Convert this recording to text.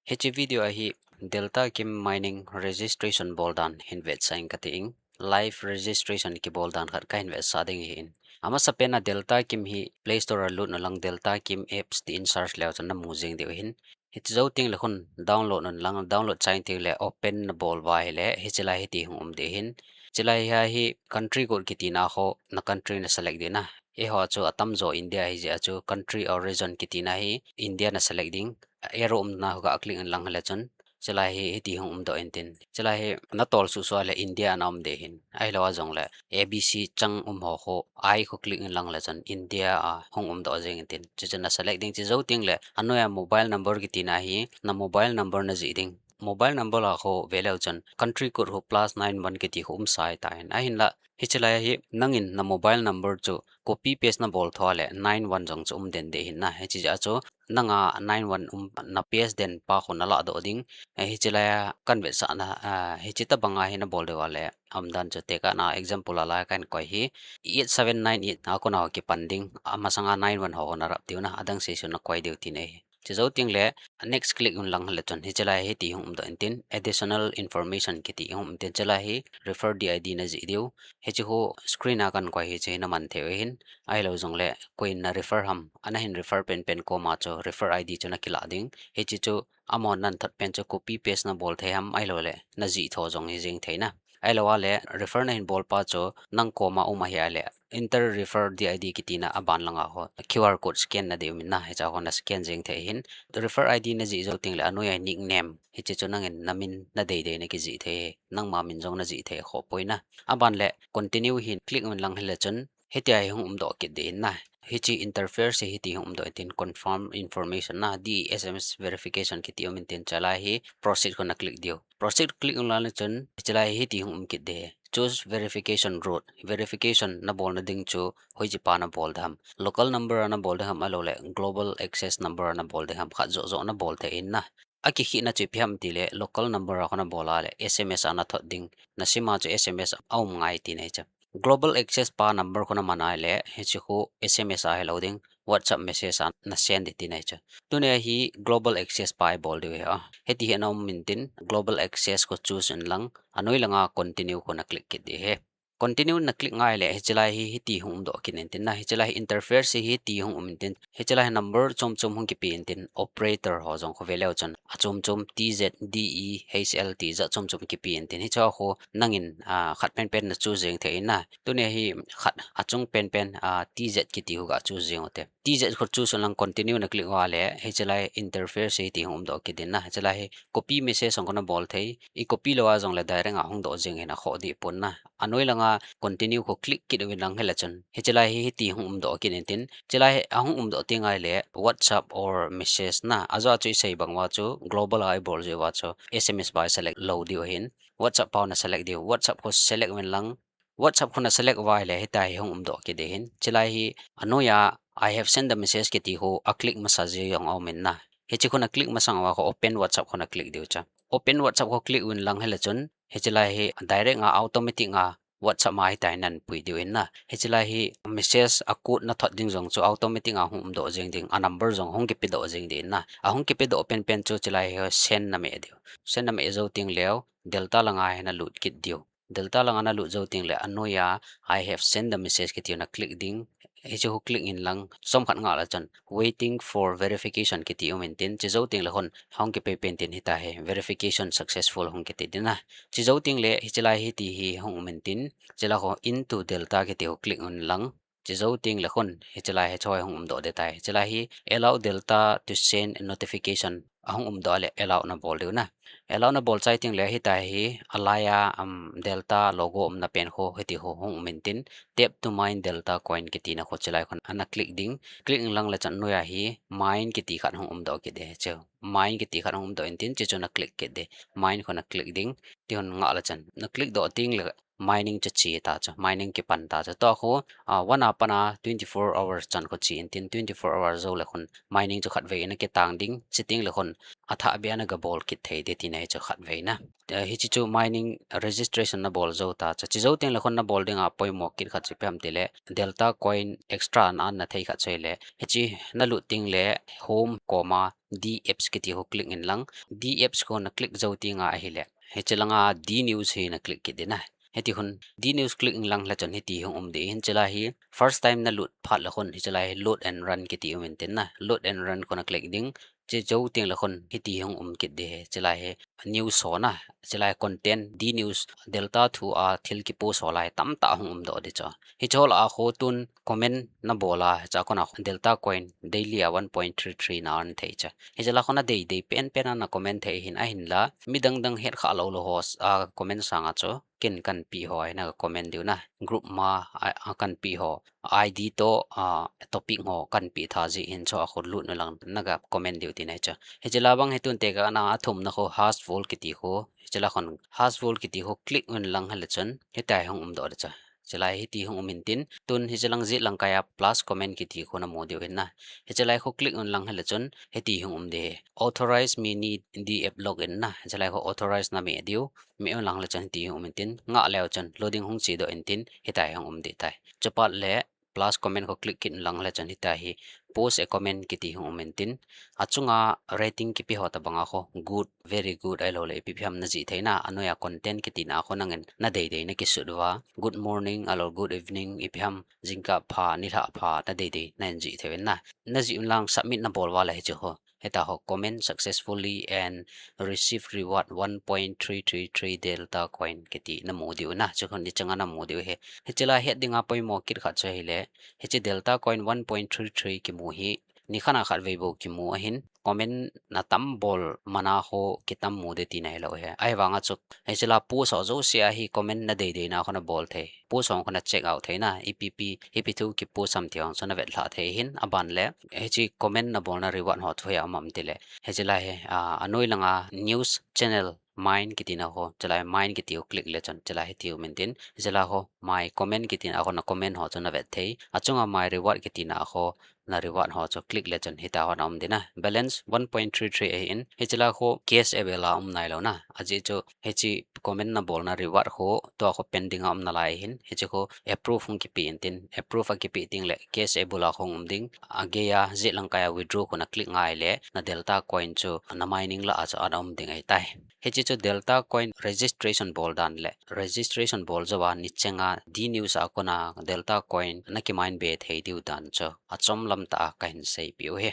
Hechi video ahi DeltaKim Mining Registration boldan hinvet saing kating live registration ki boldan khat ka hinvet sading hin ama sapena DeltaKim hi Play Store lut na lang DeltaKim apps ti in search lew chan na mujing de hin hit zo ting le khun download non lang download chain ting le open na bol wa le hi chila hi ti hum de hin chila hi country code ki ti na ho na country na select de na e ho chu atam zo India hi ja chu country or region ki ti na hi India na select ding ero na ga kling lang hala chon chala hi ti hum do entin chala hi na tol su so le India nam de hin ai lawa jong le ABC chang ho ho ai ko kling lang la chon India a hong do jeng entin chana select ding chi zo ting le anoya mobile number ki tina hi na mobile number na ji ding mobile number la ho velo chon country code ho +91 ki ti hum sai ta hin a hin la hi chala hi nangin na mobile number chu copy paste na bol thwale 91 jong chum den de hin na he chi ja chu nanga 91 na ps den pa khona la do ding hi chila kan ve sa na hi chita banga hi na bol de wale amdan chu te ka na example ala kan koi hi 8798 na ko na ki panding ama sanga 91 ho na rap tiu na adang se su na koi deu ti nei chi zo ting le next click un lang le chon hi chila hi ti hum do entin additional information ki ti hum ten chila hi refer did na ji deu he chu ho screen a kan koi hi che na man the hin ai lo jong le koin na refer ham ana hin refer pen ko ma cho refer id cho na kila ding he chi chu amon nan that pen cho copy paste na bol the ham ai lo le na ji tho jong hi jing theina ai lo wa le refer na hin bol pa cho nang ko ma uma hi ale inter refer did kitina aban langa ho QR code scan na de min na he cha ho na scan jing the hin the refer id na ji zo ting le anoya nickname hi chi chu nang en namin na de na ki ji the nang ma min jong na ji the kho poina aban le continue hin click on lang hele chon hetia hi hum do ki de na hichi interfere se hiti hum do tin confirm information na di SMS verification ki ti min tin chala hi proceed ko na click dio proceed click on la chon chala hi hiti hum ki de choose verification route verification na bol na ding chu hoi ji pa na bol dham local number na bol dham alo le global access number na bol dham kha zo zo na bol the in na aki hi na chi phiam ti le local number a khona bola le SMS ana thot ding na sima chu SMS au ngai ti nei cha global access pa number khona manai le he chi khu SMS a hello ding WhatsApp message an na send ti nei cha tune hi global access pa bol de ha heti he nom min tin global access ko choose in lang anoi langa continue ko na click ki de he continue na click ngai le hechelai hi ti hum do kin tin na hechelai interface se hi ti hum tin hechelai number chom chom hung ki pin tin operator ho jong kho veleu chon achom chom TZDEHLT za chom chom ki pin tin hi cha ho nangin khat pen pen na chu jeng the na tu ne hi khat achung pen pen TZ ki ti hu ga chu jeng ote TZ kho chu so lang continue na click wa le hechelai interface se ti hum do ki tin na hechelai copy message song na bol thei I copy lo wa jong le direct a hung do jeng ena kho di pon na anoi langa continue ko click ki do lang hela chon he chelai hi ti hum do kin tin chelai ahung do tingai le WhatsApp or message na aza chu sei bangwa chu global ai bol je wa chu SMS by select low dio hin WhatsApp pa na select dio WhatsApp ko select wen lang WhatsApp ko na select wa le he tai hum do ki de hin chelai hi anoya I have sent the message ki ti ho a click message yong au min na he chi ko na click masang wa ko open WhatsApp ko na click dio cha open WhatsApp ko click wen lang hela chon he chelai hi direct nga automatic nga WhatsApp mai tai nan pui dio in na he chelai hi message akut na thot ding jong chu automatic a hum do jeng ding a number jong hong ki pe do jeng din na a hong ki pe do open pen chu chelai hi send na me dio send na me zo ting leo delta langa he na lut kit dio delta langa na lut zo ting le anoya I have sent the message ki tiu na click ding he chu click in lang som khat nga la chan waiting for verification ki tiu min tin chi zo ting le hon hong ki pe pen tin hita he verification successful hong ki ti dina chi zo ting le hi chelai hi ti hi hong min tin chela ko into delta ki tiu click on lang chi zo ting le khon hi chelai he choi hong do de tai chelai hi allow delta to send notification ahong do le allow na bol de na allow na bol chai ting le hi tai hi alaya delta logo na pen ho heti ho hong min tin tap to mine delta coin ki ti na kho chelai khon ana click ding click lang la chan noya hi mine ki ti khan hong do ki de che mine ki ti khan hong do in tin che chona click ke de mine khona click ding ti hon nga la chan na click do ting le mining cha chi ta cha mining ki pan ta cha to kho wana pana 24 hours chan kho chi in tin 24 hours zo le khon mining chu khat ve na ke tang ding chiting le khon atha bia na ga bol kit thei de ti nei chu khat ve na hi chi chu mining registration na bol zo ta cha chi zo teng le khon na bol ding a poi mo kit khat chi pam te le delta coin extra an na thei khat chei le hi chi na lu ting le home comma d apps ki ti ho click in lang d apps ko na click zo ti nga hi le he chalanga d news hi na click ki de na heti hun d news click in lang la chan heti hong de hin chala hi first time na lut phat la khon hi chala hi load and run ki ti um ten na load and run ko na click ding che zo ting la khon heti hong kit de chala he news so na chala content d news delta thu a thil ki post ho lai tam ta hong do de cha hi chol a kho tun comment na bola cha kona delta coin daily a 1.33 na an thei cha hi chala khona dei pen pen na comment thei hin a hin la midang dang het kha lo lo hos a comment sanga cho kin kan pi hoi na comment diu na group ma kan pi ho id to topic ho kan pi tha ji in cho a khol lu na lang naga comment diu ti nai cha he chela bang he tun te ga na thum na kho hash vol ki ti ho chela khon hash vol ki ti ho click on lang hal chan he tai hong do cha chelai hi ti hong min tin tun hi chelang zi lang kaya plus comment ki ti khona mo diu hin na he chelai kho click on lang hal chon he ti hong de authorize me need the app login na chelai kho authorize na me diu me on lang la chan ti hong min tin nga leo chan loading hong chi do in tin he tai hong de tai chapat le plus comment ko click kin lang la chan hi ta hi post a comment ki ti hong min tin achunga rating ki pi hota banga kho good very good ai lo le pi pham na ji theina anoya content ki ti na kho nangen na dei na ki sudwa good morning alo good evening ipham jingka pha ni tha pha ta dei na ji thewen na ji lang submit na bol wala he chu ho heta ho comment successfully and receive reward 1.333 delta coin kiti na modiu na chukon ni changa na modiu he chela he dinga poi mo kit kha che hele he che delta coin 1.33 ki mu hi ni khana khat veibo ki mu hin comment na tam bol mana ho kitam mu de ti nai lo he ai wanga chuk he chela pu so zo sia hi comment na dei na khona bol the pu so khona check out the na ep2 ki pu sam thiang so na vet la the hin aban le he chi comment na bol na reward ho thoya amam ti le he chela he anoi langa news channel mine kitina ho chala mine kitiu click le chan chala he tiu maintain chala ho my comment kitina ho na comment ho chana vet thei achunga my reward kitina ho na reward ho cho click le chan hita ho nam dina balance 1.33 in he chala ho cash avela nai lo na aji cho he chi comment na bol na reward ho to ho pending am na lai hin he chi ho approve hung ki pi tin approve a ki pi ting le cash avela hong ding ageya je lang kaya withdraw ko na click ngai le na delta coin cho na mining la acha adam ding ai tai he chi cho delta coin registration bol dan le registration bol jawa ni chenga d news a kona delta coin na ki mine be thei diu dan cho achom lam ta kain sei piu he